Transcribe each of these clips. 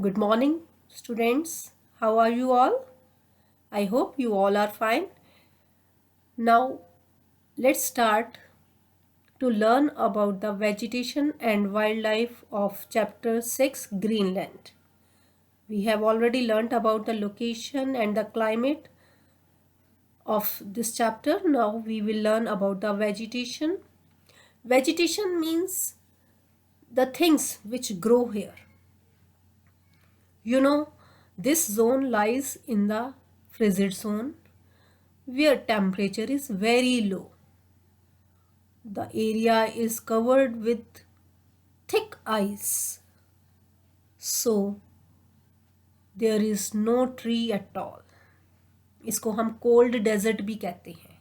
Good morning, students. How are you all? I hope you all are fine. Now, let's start to learn about the vegetation and wildlife of Chapter 6 Greenland. We have already learnt about the location and the climate of this chapter. Now, we will learn about the vegetation. Vegetation means the things which grow here. You know, this zone lies in the frigid zone where temperature is very low. The area is covered with thick ice, so there is no tree at all. इसको हम cold desert भी कहते हैं.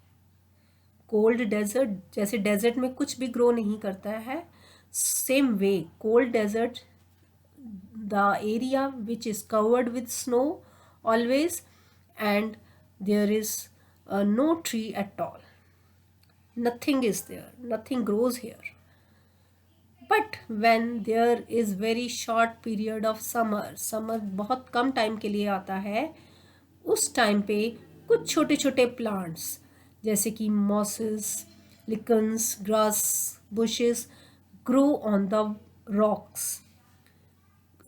Cold desert जैसे desert में कुछ भी grow नहीं करता है, same way cold desert the area which is covered with snow always, and there is no tree at all. Nothing is there, nothing grows here. But when there is very short period of summer बहुत कम time के लिए आता है, उस time पे कुछ छोटे छोटे प्लांट्स जैसे कि mosses, lichens, grass, bushes grow on the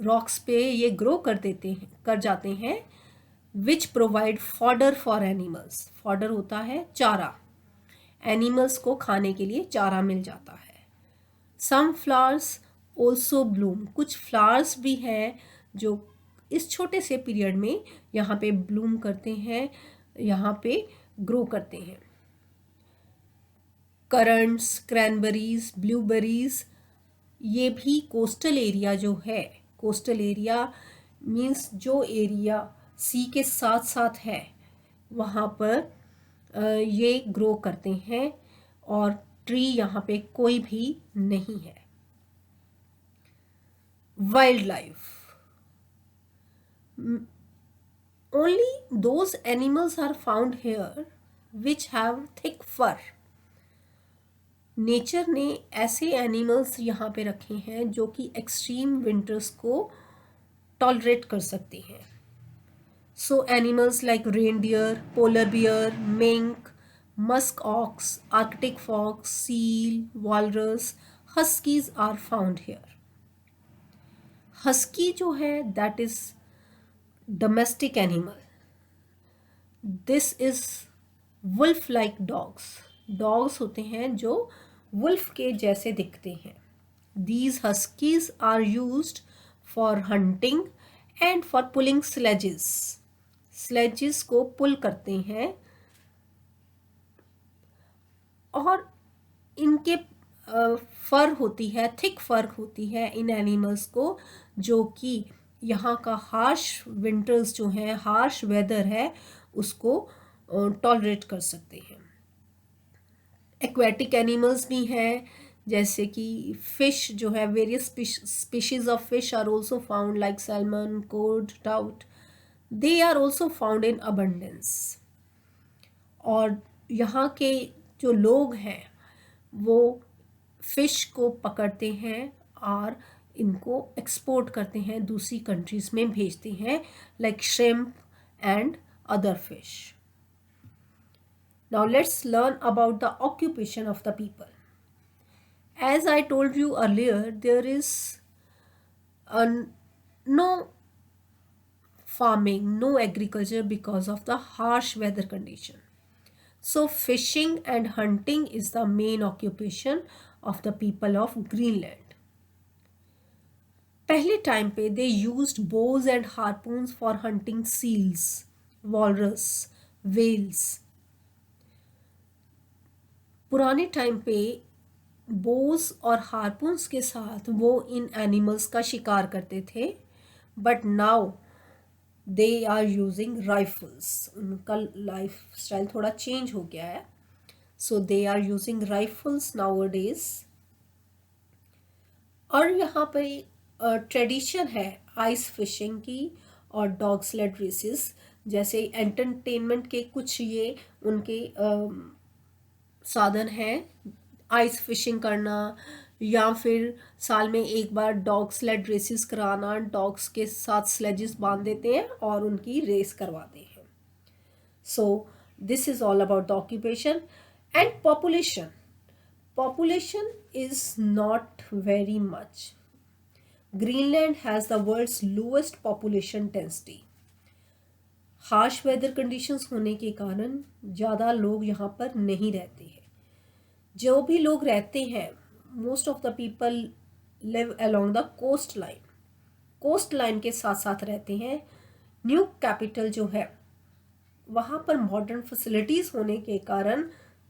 rocks पे ये ग्रो कर जाते हैं, which provide fodder for animals. Fodder होता है चारा. एनिमल्स को खाने के लिए चारा मिल जाता है. Some flowers also bloom. कुछ फ्लावर्स भी हैं जो इस छोटे से पीरियड में यहाँ पे ब्लूम करते हैं, यहाँ पे ग्रो करते हैं. करंट्स, क्रैनबेरीज, ब्लूबेरीज, ये भी कोस्टल एरिया जो है, कोस्टल एरिया मीन्स जो एरिया सी के साथ साथ है वहाँ पर ये ग्रो करते हैं और ट्री यहाँ पे कोई भी नहीं है. Wild life. Only those animals are found here which have thick fur. Nature ने ऐसे एनिमल्स यहाँ पे रखे हैं जो कि एक्सट्रीम विंटर्स को टॉलरेट कर सकते हैं. So animals like reindeer, polar bear, mink, musk ox, arctic fox, seal, walrus, huskies are found here. Husky जो है that is domestic animal. This is wolf like dogs. Dogs होते हैं जो wolf के जैसे दिखते हैं. These huskies are used for hunting and for pulling sledges. Sledges को पुल करते हैं और इनके फर होती है, थिक फर होती है इन एनिमल्स को, जो कि यहाँ का हार्श विंटर्स जो हैं, हार्श वेदर है, उसको टॉलरेट कर सकते हैं. एक्वेटिक एनिमल्स भी हैं जैसे कि फिश जो है, various species of fish are also found like salmon, cod, trout. They are also found in abundance. और यहाँ के जो लोग हैं वो फिश को पकड़ते हैं और इनको एक्सपोर्ट करते हैं, दूसरी कंट्रीज़ में भेजते हैं, like shrimp and other fish. Now let's learn about the occupation of the people. As I told you earlier, there is no farming, no agriculture because of the harsh weather condition. So fishing and hunting is the main occupation of the people of Greenland. पहले time पे they used bows and harpoons for hunting seals, walrus, whales. पुराने time पे बोस और हार्पून्स के साथ वो इन animals का शिकार करते थे, but now they are using rifles. उनका लाइफ स्टाइल थोड़ा चेंज हो गया है, so they are using rifles nowadays. और यहाँ पे ट्रेडिशन है आइस फिशिंग की और डॉग स्लेड रेसेस जैसे एंटरटेनमेंट के कुछ ये उनके साधन है. आइस फिशिंग करना या फिर साल में एक बार डॉग स्लेड रेसेस कराना, डॉग्स के साथ स्लेजेस बांध देते हैं और उनकी रेस करवाते हैं. So this is all about the occupation and population. Population is not very much. Greenland has the world's lowest population density. Harsh weather conditions होने के कारण ज़्यादा लोग यहाँ पर नहीं रहते हैं. जो भी लोग रहते हैं, most of the people live along the coast line. Coast line के साथ साथ रहते हैं. न्यू कैपिटल जो है वहाँ पर मॉडर्न फैसिलिटीज़ होने के कारण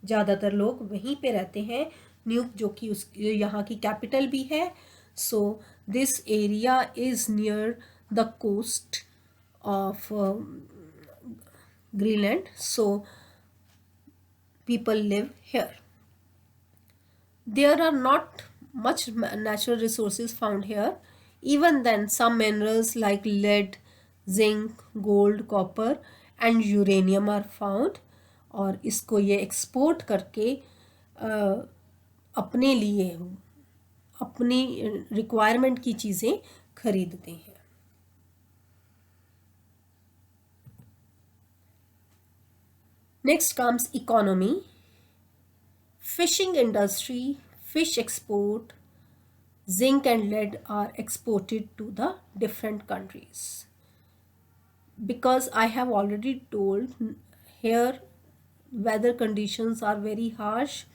ज़्यादातर लोग वहीं पे रहते हैं. न्यूक जो कि उस यहाँ की कैपिटल भी है. So this area is near the coast of Greenland, so people live here. There are not much natural resources found here. Even then, some minerals like lead, zinc, gold, copper and uranium are found. और इसको ये export करके अपने लिए अपनी requirement की चीज़ें खरीदते हैं. Next comes economy. Fishing industry, fish export, zinc and lead are exported to the different countries. Because I have already told, here weather conditions are very harsh.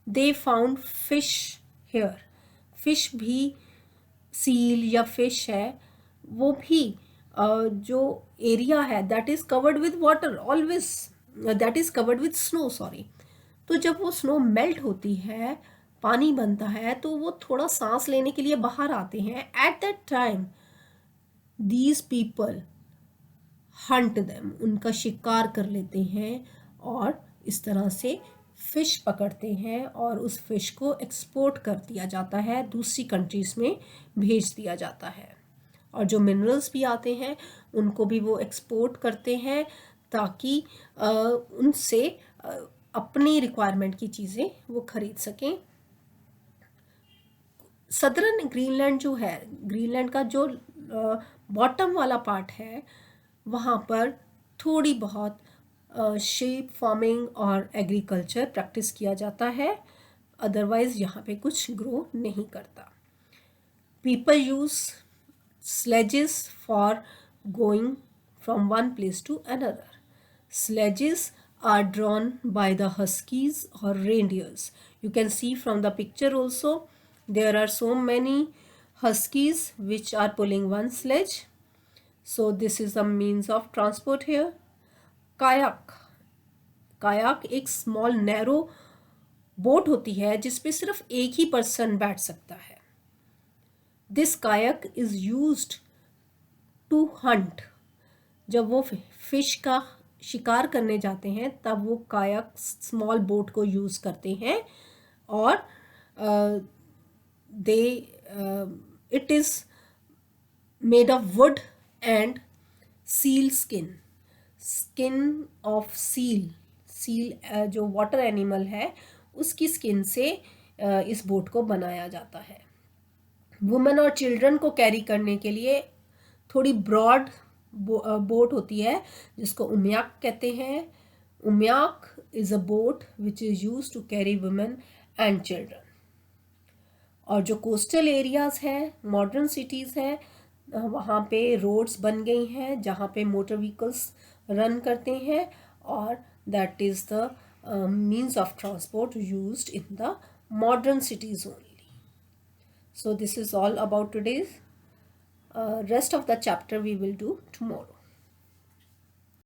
They found fish here. Fish भी seal या fish है वो भी जो area है that is covered with water always, that is covered with snow, sorry. तो जब वो स्नो मेल्ट होती है, पानी बनता है, तो वो थोड़ा सांस लेने के लिए बाहर आते हैं. At that time these people Hunt them, उनका शिकार कर लेते हैं और इस तरह से फ़िश पकड़ते हैं और उस फ़िश को एक्सपोर्ट कर दिया जाता है, दूसरी कंट्रीज़ में भेज दिया जाता है. और जो मिनरल्स भी आते हैं उनको भी वो एक्सपोर्ट करते हैं ताकि उनसे अपनी रिक्वायरमेंट की चीज़ें वो खरीद सकें. सदर्न ग्रीनलैंड जो है, ग्रीनलैंड का जो बॉटम वाला पार्ट है, वहाँ पर थोड़ी बहुत शीप फार्मिंग और एग्रीकल्चर प्रैक्टिस किया जाता है. अदरवाइज़ यहाँ पे कुछ ग्रो नहीं करता. People use sledges for going from one place to another. Sledges are drawn by the huskies or reindeers. You can see from the picture also, there are so many huskies which are pulling one sledge. So this is the means of transport here. Kayak. Kayak एक small narrow boat होती है जिसपे सिर्फ एक ही person बैठ सकता है. This kayak is used to hunt. जब वो फिश का शिकार करने जाते हैं तब वो कायक स्मॉल बोट को यूज़ करते हैं और it is made of would and seal skin. Skin of seal, seal जो वाटर एनिमल है उसकी स्किन से इस बोट को बनाया जाता है. वुमेन और चिल्ड्रन को कैरी करने के लिए थोड़ी ब्रॉड बोट होती है जिसको उम्याक कहते हैं. Umiak is a boat which is use to carry women and children. और जो कोस्टल एरियाज़ हैं, मॉडर्न सिटीज़ हैं, वहाँ पे रोड्स बन गई हैं जहाँ पे मोटर व्हीकल्स रन करते हैं और that is the means of transport used in the modern cities only. So this is all about today's. Rest of the chapter we will do tomorrow.